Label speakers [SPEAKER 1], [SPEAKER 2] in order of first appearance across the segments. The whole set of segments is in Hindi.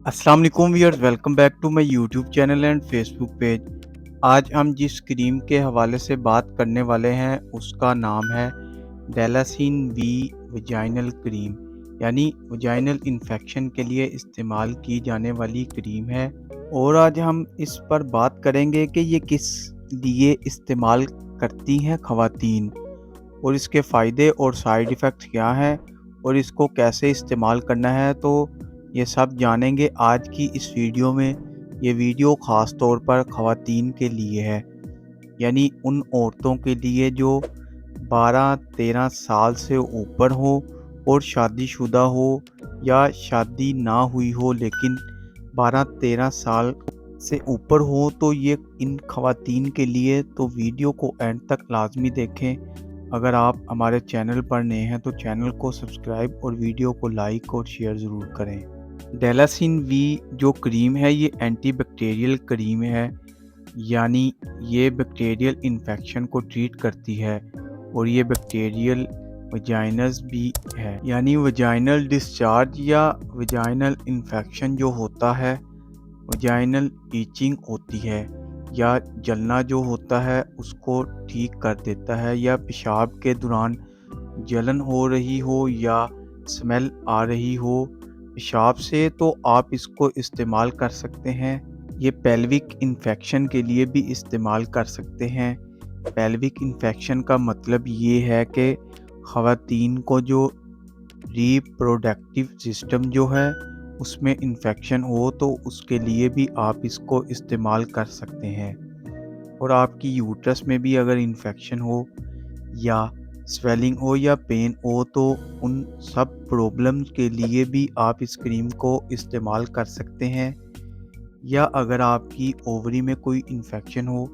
[SPEAKER 1] अस्सलाम वालेकुम viewers, welcome back to my YouTube channel and Facebook page. आज हम जिस क्रीम के हवाले से बात करने वाले हैं उसका नाम है डेलासिन वी वजाइनल क्रीम, यानी वजाइनल इन्फेक्शन के लिए इस्तेमाल की जाने वाली क्रीम है। और आज हम इस पर बात करेंगे कि ये किस लिए इस्तेमाल करती हैं ख़वातीन, और इसके फ़ायदे और साइड इफ़ेक्ट्स क्या हैं, और इसको कैसे इस्तेमाल करना है। तो ये सब जानेंगे आज की इस वीडियो में। ये वीडियो ख़ास तौर पर ख़वातीन के लिए है, यानी उन औरतों के लिए जो 12-13 साल से ऊपर हो और शादीशुदा हो या शादी ना हुई हो लेकिन 12-13 साल से ऊपर हो, तो ये इन ख़वातीन के लिए। तो वीडियो को एंड तक लाजमी देखें। अगर आप हमारे चैनल पर नए हैं तो चैनल को सब्सक्राइब और वीडियो को लाइक और शेयर ज़रूर करें। डेलासिन वी जो क्रीम है ये एंटीबैक्टीरियल क्रीम है, यानी ये बैक्टीरियल इन्फेक्शन को ट्रीट करती है। और ये बैक्टीरियल वजाइनस भी है, यानी वजाइनल डिस्चार्ज या वजाइनल इन्फेक्शन जो होता है, वजाइनल ईचिंग होती है या जलना जो होता है उसको ठीक कर देता है। या पेशाब के दौरान जलन हो रही हो या स्मेल आ रही हो पेशाब से, तो आप इसको इस्तेमाल कर सकते हैं। ये पेल्विक इन्फेक्शन के लिए भी इस्तेमाल कर सकते हैं। पेल्विक इन्फेक्शन का मतलब ये है कि ख़वातीन को जो रिप्रोडक्टिव सिस्टम जो है उसमें इन्फेक्शन हो, तो उसके लिए भी आप इसको इस्तेमाल कर सकते हैं। और आपकी यूट्रस में भी अगर इन्फेक्शन हो या स्वेलिंग हो या पेन हो, तो उन सब प्रॉब्लम्स के लिए भी आप इस क्रीम को इस्तेमाल कर सकते हैं। या अगर आपकी ओवरी में कोई इन्फेक्शन हो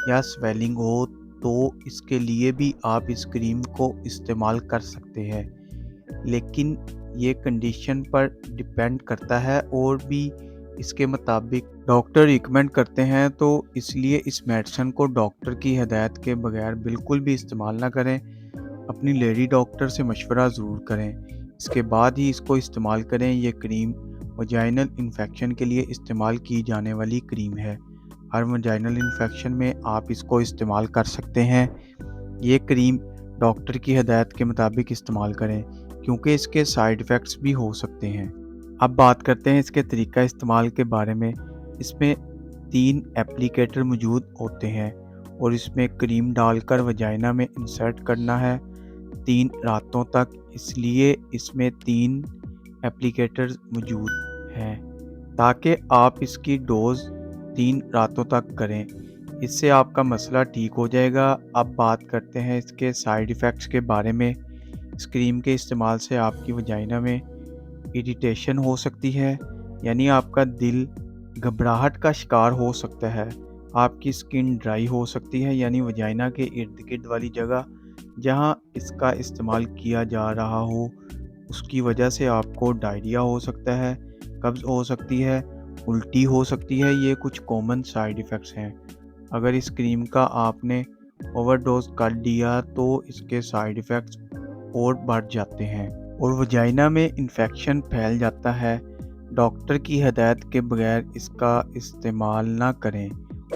[SPEAKER 1] या स्वेलिंग हो, तो इसके लिए भी आप इस क्रीम को इस्तेमाल कर सकते हैं। लेकिन ये कंडीशन पर डिपेंड करता है, और भी इसके मुताबिक डॉक्टर रिकमेंड करते हैं, तो इसलिए इस मेडिसिन को डॉक्टर की हिदायत के बगैर बिल्कुल भी इस्तेमाल ना करें। अपनी लेडी डॉक्टर से मशवरा ज़रूर करें, इसके बाद ही इसको इस्तेमाल करें। ये क्रीम वजाइनल इन्फेक्शन के लिए इस्तेमाल की जाने वाली क्रीम है। हर वजाइनल इन्फेक्शन में आप इसको इस्तेमाल कर सकते हैं। ये क्रीम डॉक्टर की हिदायत के मुताबिक इस्तेमाल करें, क्योंकि इसके साइड इफ़ेक्ट्स भी हो सकते हैं। अब बात करते हैं इसके तरीका इस्तेमाल के बारे में। इसमें 3 एप्लीकेटर मौजूद होते हैं और इसमें क्रीम डालकर वजाइना में इंसर्ट करना है 3 रातों तक। इसलिए इसमें 3 एप्लीकेटर्स मौजूद हैं ताकि आप इसकी डोज़ 3 रातों तक करें। इससे आपका मसला ठीक हो जाएगा। अब बात करते हैं इसके साइड इफ़ेक्ट्स के बारे में। इस क्रीम के इस्तेमाल से आपकी वजाइना में इरिटेशन हो सकती है, यानी आपका दिल घबराहट का शिकार हो सकता है। आपकी स्किन ड्राई हो सकती है, यानी वजाइना के इर्द गिर्द वाली जगह जहां इसका इस्तेमाल किया जा रहा हो उसकी वजह से आपको डायरिया हो सकता है, कब्ज़ हो सकती है, उल्टी हो सकती है। ये कुछ कॉमन साइड इफ़ेक्ट्स हैं। अगर इस क्रीम का आपने ओवरडोज कर दिया तो इसके साइड इफ़ेक्ट्स और बढ़ जाते हैं और वजाइना में इन्फेक्शन फैल जाता है। डॉक्टर की हिदायत के बगैर इसका इस्तेमाल ना करें।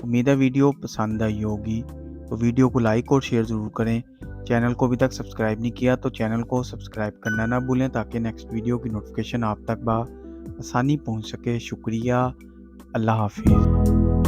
[SPEAKER 1] उम्मीद है वीडियो पसंद आई होगी, तो वीडियो को लाइक और शेयर ज़रूर करें। चैनल को अभी तक सब्सक्राइब नहीं किया तो चैनल को सब्सक्राइब करना ना भूलें, ताकि नेक्स्ट वीडियो की नोटिफिकेशन आप तक आसानी पहुंच सके। शुक्रिया। अल्लाह हाफिज़।